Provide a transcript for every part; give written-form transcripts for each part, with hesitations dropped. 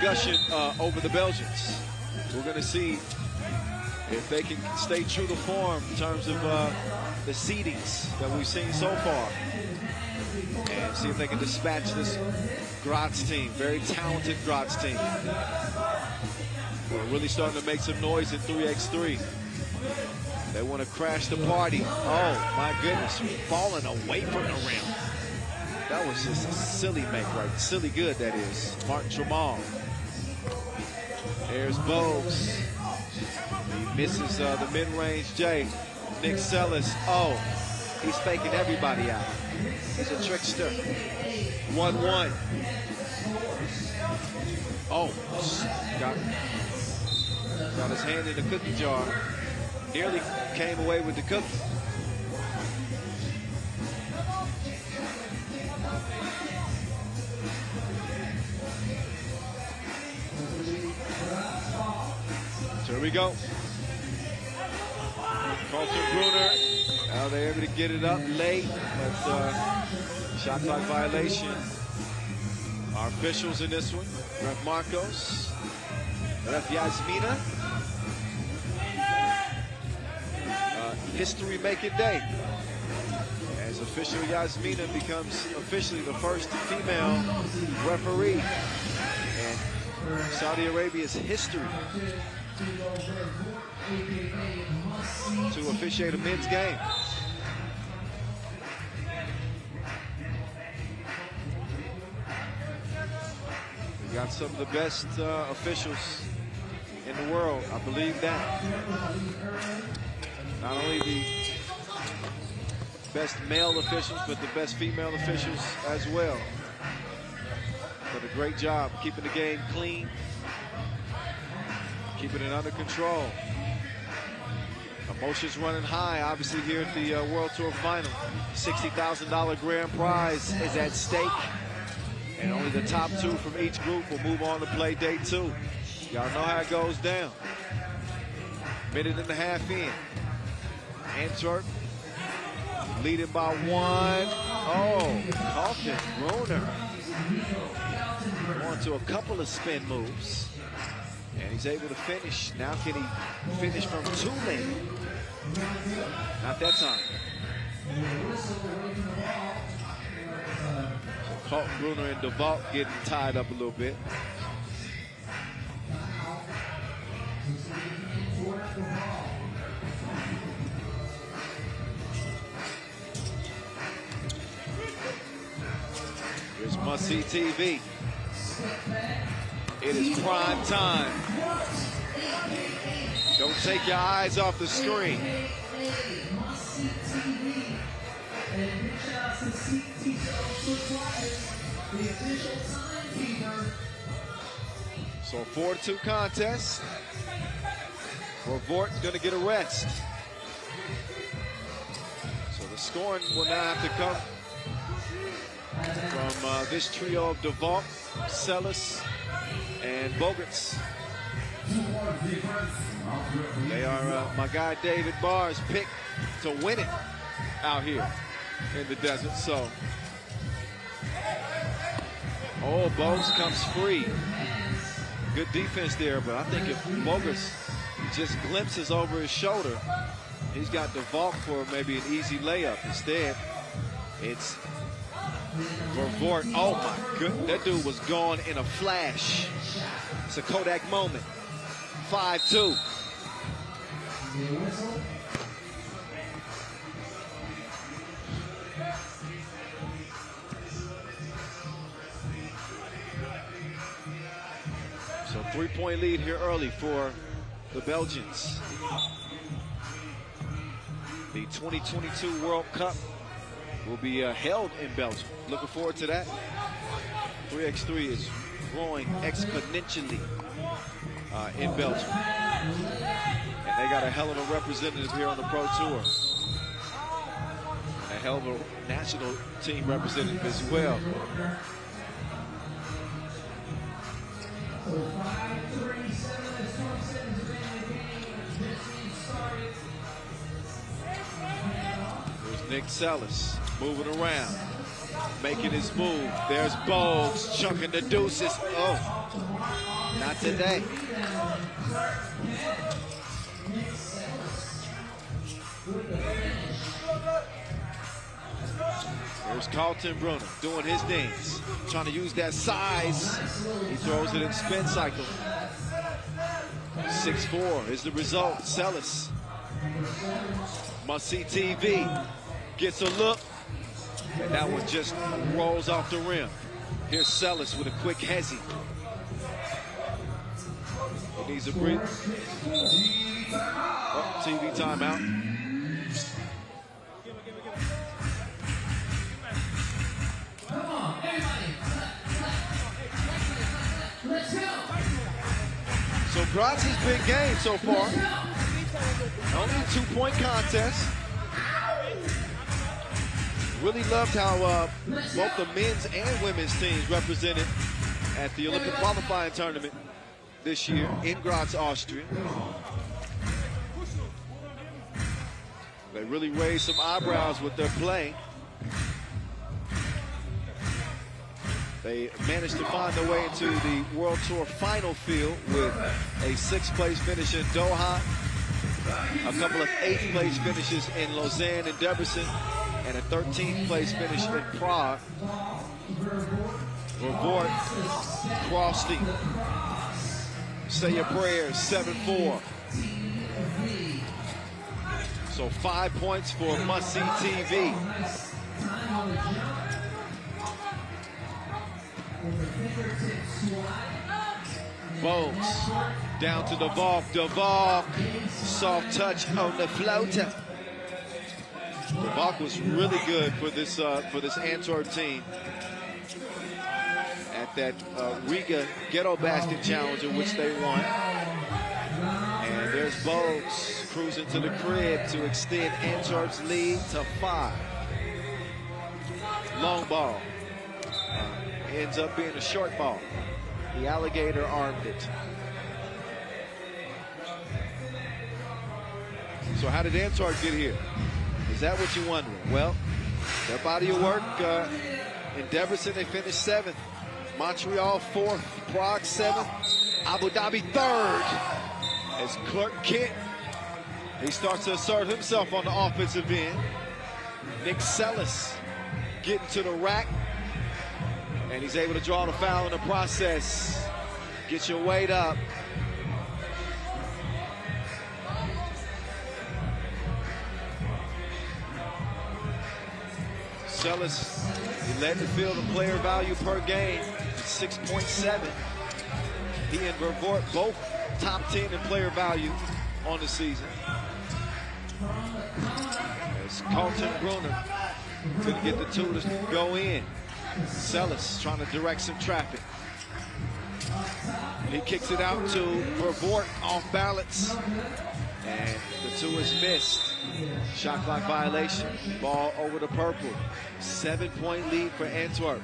discussion over the Belgians. We're going to see if they can stay true to form in terms of the seedings that we've seen so far, and see if they can dispatch this Graz team, very talented Graz team. We're really starting to make some noise in 3x3. They want to crash the party. Oh my goodness, falling away from the rim. That was just a silly make, right? Silly good, that is. Martin Tramal. There's Bogues. He misses the mid-range J. Nick Sellis. Oh, he's faking everybody out. He's a trickster. 1-1. Oh, got his hand in the cookie jar. Nearly came away with the cookie. So here we go. Carlton Bruner. Now they're able to get it up late, but shot clock violation. Our officials in this one: Ref Marcos, Ref Yasmina. History-making day, as official Yasmina becomes officially the first female referee in Saudi Arabia's history to officiate a men's game. We got some of the best officials in the world, I believe that. Not only the best male officials, but the best female officials as well. Did a great job keeping the game clean, keeping it under control. Emotions running high, obviously, here at the World Tour Final. $60,000 grand prize is at stake, and only the top two from each group will move on to play day two. Y'all know how it goes down. Minute and a half in. Antwerp leading by 1. Oh, Carlton Bruner going to a couple of spin moves, and he's able to finish. Now can he finish from 2 lane? Not that time. So Carlton Bruner and DeVault getting tied up a little bit. Here's must-see TV. It is prime time. Don't take your eyes off the screen. So a 4-2 contest. Vort's going to get a rest. So the scoring will now have to come from this trio of DeVault, Sellis, and Bogarts. They are my guy David Barr's pick to win it out here in the desert. So, oh, Bogues comes free. Good defense there, but I think if Bogarts just glimpses over his shoulder, he's got DeVault for maybe an easy layup. Instead, it's Vort. Oh my goodness, that dude was gone in a flash. It's a Kodak moment. 5-2. So 3-point lead here early for the Belgians. The 2022 World Cup will be held in Belgium. Looking forward to that. 3x3 is growing exponentially in Belgium. And they got a hell of a representative here on the Pro Tour. And a hell of a national team representative as well. There's Nick Sellis moving around, making his move. There's Bogues chunking the deuces. Oh. Not today. Here's Carlton Brunner doing his things. Trying to use that size. He throws it in spin cycle. 6-4 is the result. Sellis. Must-see TV. Gets a look. And that one just rolls off the rim. Here's Sellis with a quick hezzy. He needs a break. Oh, TV timeout. So Graz's big game so far. Only a 2-point contest. Really loved how both the men's and women's teams represented at the Olympic qualifying tournament this year in Graz, Austria. They really raised some eyebrows with their play. They managed to find their way into the World Tour final field with a 6th place finish in Doha, a couple of 8th place finishes in Lausanne and Debrecen, and a 13th place finish in Prague. Vervoort, Crosty, say your prayers, 7-4. So 5 points for Must-See TV. Bones down to DeValk. DeValk, soft touch on the floater. DeValk was really good for this Antwerp team at that Riga Ghetto Basket Challenge, in which they won. And there's Bones cruising to the crib to extend Antwerp's lead to 5. Long ball. Ends up being a short ball. The alligator armed it. So how did Antwerp get here? Is that what you're wondering? Well, their body of work in Debrecen, they finished 7th. Montreal 4th. Prague 7th. Abu Dhabi 3rd. As Clark Kent, he starts to assert himself on the offensive end. Nick Sellis getting to the rack. And he's able to draw the foul in the process. Get your weight up. Sellis, he led the field in player value per game at 6.7. He and Vervoort both top 10 in player value on the season. As Carlton Brunner couldn't get the two to go in. Sellis trying to direct some traffic. He kicks it out to Vervoort off balance. And the two is missed. Shot clock violation. Ball over the purple. 7-point lead for Antwerp.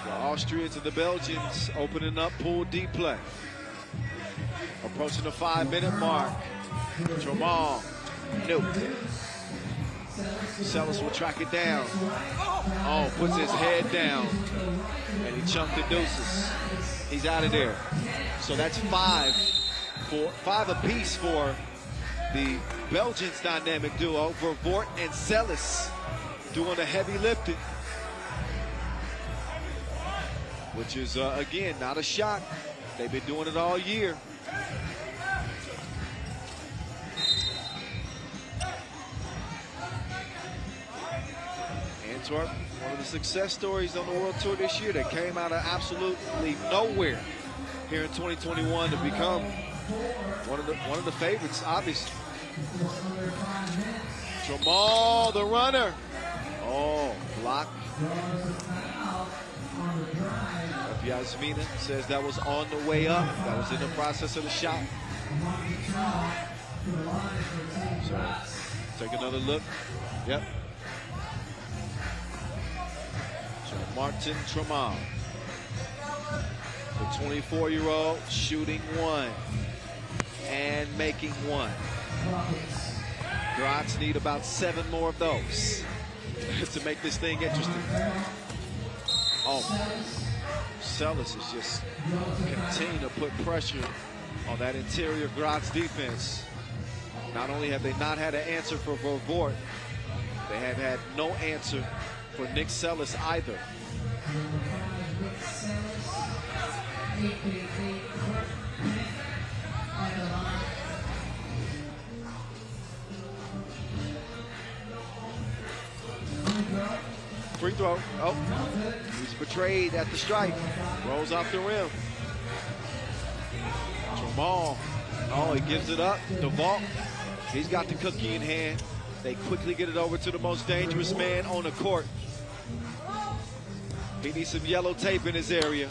Austria to the Belgians, opening up pool D play. Approaching the 5-minute mark. Tremont, nope. Sellis will track it down. Oh, puts his head down. And he chunked the deuces. He's out of there. So that's 5 apiece for the Belgians dynamic duo. Vervoort and Sellis doing the heavy lifting. Which is, again, not a shock. They've been doing it all year. Antwerp, one of the success stories on the World Tour this year. They came out of absolutely nowhere here in 2021 to become one of the favorites, obviously. Jamal, the runner. Oh, block. Yasmina says that was on the way up. That was in the process of the shot. So, take another look. Yep. So, Martin Tremont, the 24-year-old, shooting 1 and making 1. Graz need about 7 more of those to make this thing interesting. Oh, Sellis is just continuing to put pressure on that interior Graz defense. Not only have they not had an answer for Vervoort, they have had no answer for Nick Sellis either. Free throw. Oh, he's betrayed at the stripe. Rolls off the rim. Jamal. Oh, he gives it up. DeVault. He's got the cookie in hand. They quickly get it over to the most dangerous man on the court. He needs some yellow tape in his area.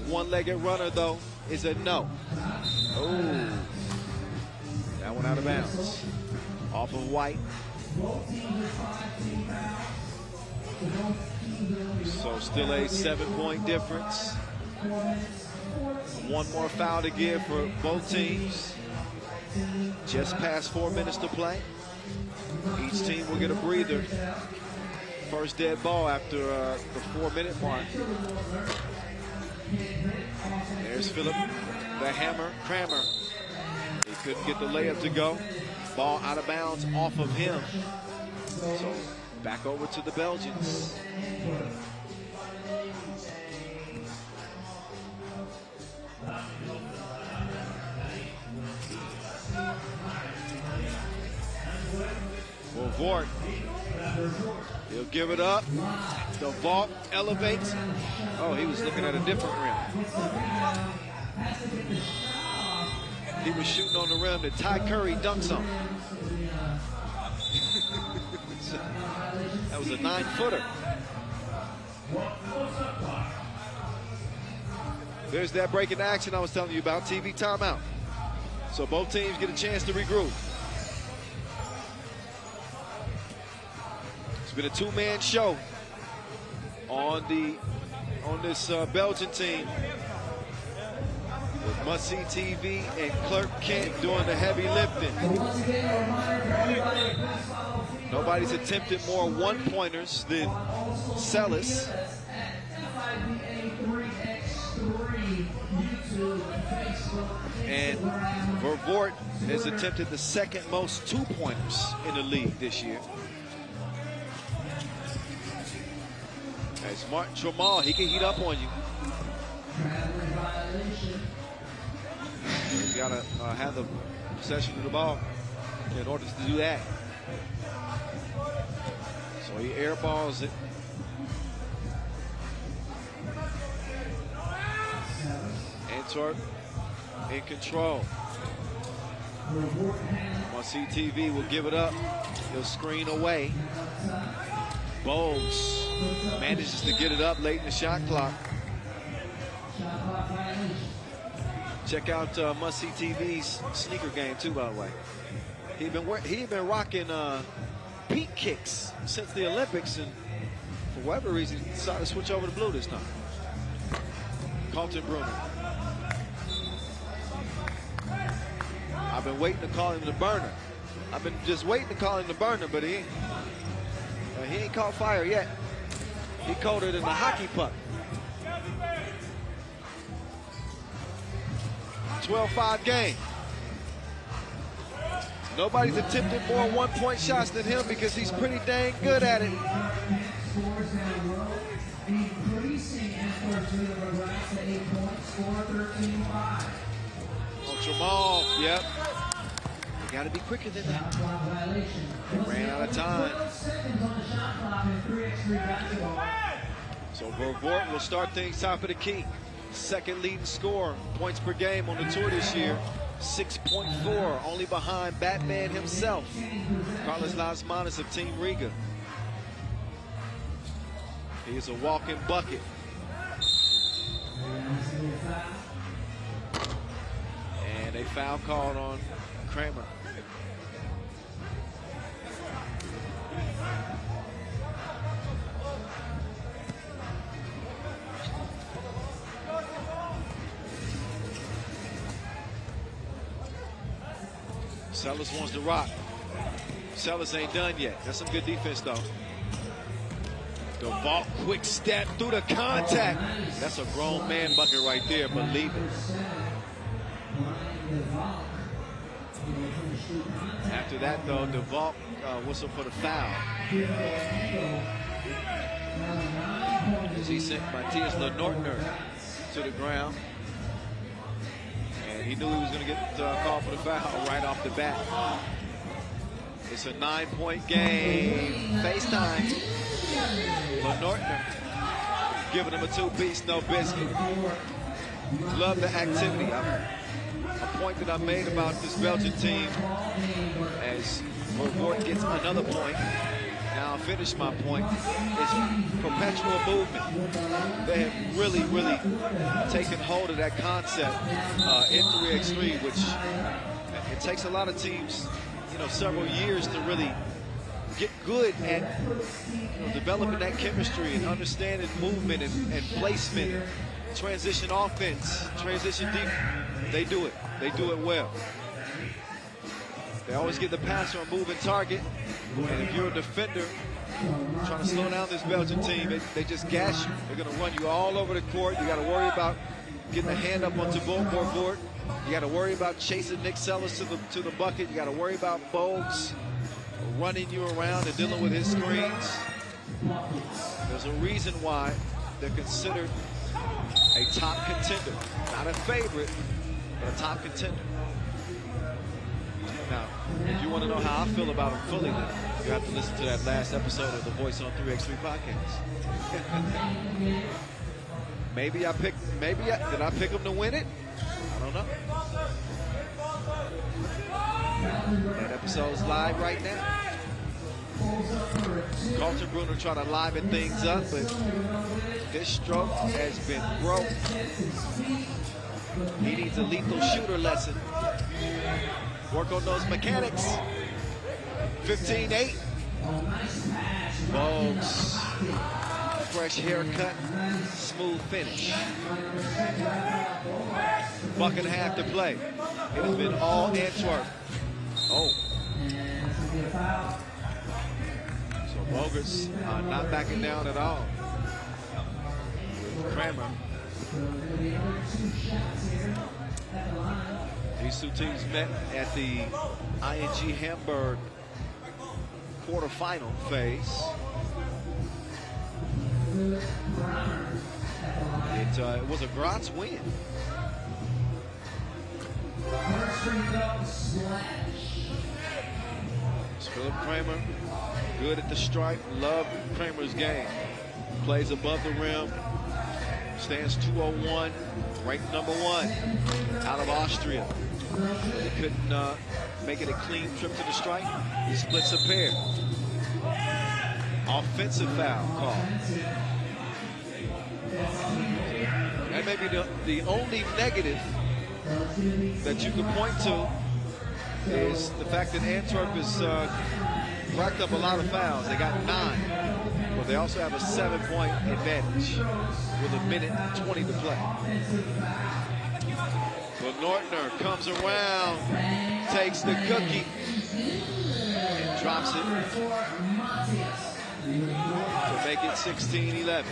One-legged runner, though, is a no. Oh, that one out of bounds. Off of White. So still a 7-point difference. One more foul to give for both teams. Just past 4 minutes to play. Each team will get a breather. First dead ball after the 4-minute mark. There's Philip, the hammer, Kramer. He couldn't get the layup to go. Ball out of bounds off of him. So back over to the Belgians. Vervoort, he'll give it up. The vault elevates. Oh, he was looking at a different rim. He was shooting on the rim that Ty Curry dunks on. That was a 9-footer. There's that break in action I was telling you about, TV timeout. So both teams get a chance to regroup. It's been a 2-man show on this Belgian team, with Must See TV and Clark Kent doing the heavy lifting. Nobody's attempted more one-pointers than Sellis. And Vervoort has attempted the second most 2-pointers in the league this year. As Martin Jamal, he can heat up on you. He's got to have the possession of the ball in order to do that. So he airballs it. Antwerp in control. Must See TV will give it up. He'll screen away. Bowles manages to get it up late in the shot clock. Check out Must See TV's sneaker game too, by the way. He'd been rocking peak kicks since the Olympics, and for whatever reason, he decided to switch over to blue this time. Carlton Bruner. I've been waiting to call him the burner. I've been just waiting to call him the burner, but he ain't caught fire yet. He colder than the hockey puck. 12-5 game. Nobody's attempted more one-point shots than him because he's pretty dang good at it. Oh, Jamal, yep. You gotta be quicker than that. They ran out of time. So Vervoort will start things top of the key. Second leading scorer, points per game on the tour this year. 6.4, only behind Batman himself, Carlos Lasmanis of Team Riga. He is a walking bucket. And a foul called on Kramer. Sellers wants to rock. Sellers ain't done yet. That's some good defense, though. The vault, quick step through the contact. That's a grown man bucket right there, believe it. After that, though, the vault whistle for the foul. As he sent Matthias Lenortner to the ground. And he knew he was going to get called for the foul right off the bat. It's a 9-point game. FaceTime. Lenortner giving him a two-piece, no biscuit. Love the activity. A point that I made about this Belgian team, as Vervoort gets another point. Now I'll finish my point. It's perpetual movement. They have really, really taken hold of that concept in 3x3, which it takes a lot of teams, several years to really get good at developing that chemistry and understanding movement and placement, and transition offense, transition defense. They do it. They do it well. They always get the passer on moving target. And if you're a defender trying to slow down this Belgian team, they just gas you. They're going to run you all over the court. You got to worry about getting a hand up onto Vervoort. You got to worry about chasing Nick Sellers to the bucket. You got to worry about Bogues running you around and dealing with his screens. There's a reason why they're considered a top contender. Not a favorite, but a top contender. Now, if you want to know how I feel about them fully, then you have to listen to that last episode of the Voice on 3x3 podcast. Maybe did I pick them to win it? I don't know. That episode is live right now. Carlton Bruner trying to liven things up, but this stroke has been broke. He needs a lethal shooter lesson. Work on those mechanics. 15-8. Bogues. Fresh haircut. Smooth finish. Buck and a half to play. It has been all Antwerp. Oh. So Bogues not backing down at all. Kramer. These two teams met at the ING Hamburg quarterfinal phase. It was a Graz win. It's Philip Kramer, good at the stripe. Love Kramer's game. Plays above the rim. Stands 201, ranked #1 out of Austria. He couldn't make it a clean trip to the stripe. He splits a pair. Offensive foul call. That may be the only negative that you could point to is the fact that Antwerp has racked up a lot of fouls. They got 9, but they also have a 7-point advantage with 1:20 to play. Lenortner comes around, takes the cookie, and drops it to make it 16-11.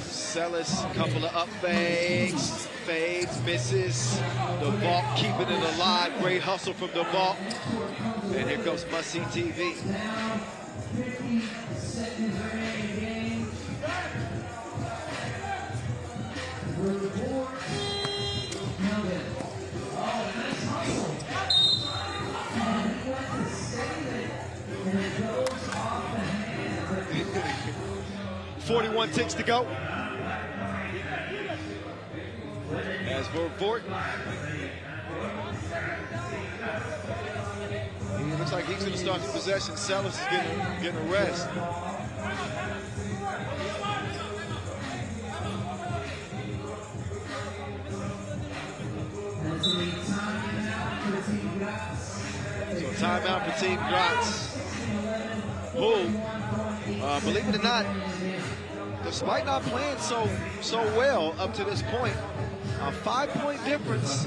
Sellers, couple of up fakes, fades, misses. The vault keeping it alive. Great hustle from the vault. And here comes must-see TV. .41 ticks to go. As Vervoort, he looks like he's going to start the possession. Sellers is getting a rest. So timeout for Team Graz, who, believe it or not, despite not playing so well up to this point, A 5-point difference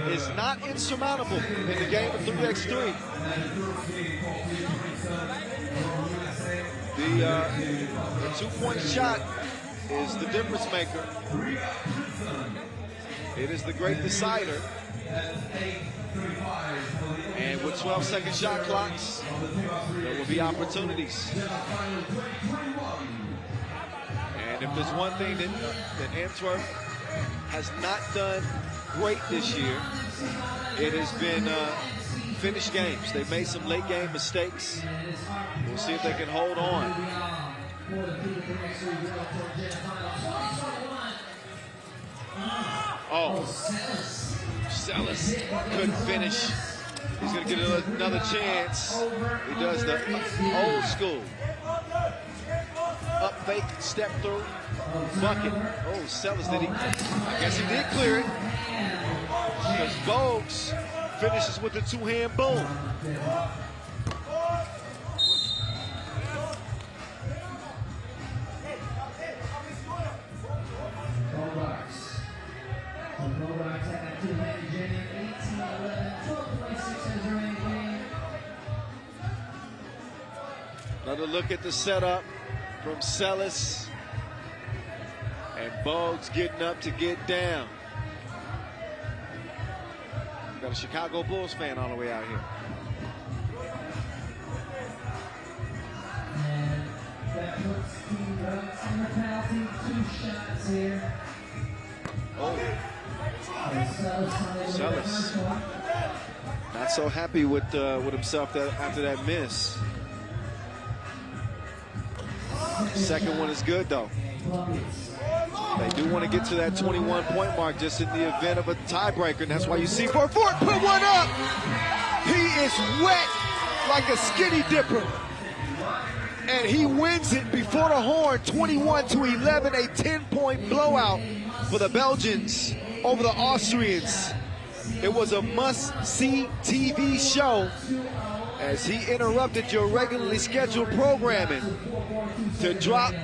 is not insurmountable in the game of 3x3. The 2-point shot is the difference maker. It is the great decider. And with 12-second shot clocks, there will be opportunities. And if there's one thing that Antwerp has not done great this year, it has been finish games. They've made some late game mistakes. We'll see if they can hold on. Oh, Sellis couldn't finish. He's going to get another chance. He does the old school. Up fake, step through, bucket. Oh, Sellis, did he? I guess he did clear it. Because Bogues finishes with a 2-hand boom. Another look at the setup from Sellis. And Bogues getting up to get down. Got a Chicago Bulls fan on the way out here. And that puts the Bucks in the penalty, 2 shots here. Oh. Sellis. Not so happy with himself after that miss. Second one is good, though. They do want to get to that 21-point mark just in the event of a tiebreaker, and that's why you see Fort put one up. He is wet like a skinny dipper, and he wins it before the horn, 21-11, a 10-point blowout for the Belgians over the Austrians. It was a must-see TV show as he interrupted your regularly scheduled programming to drop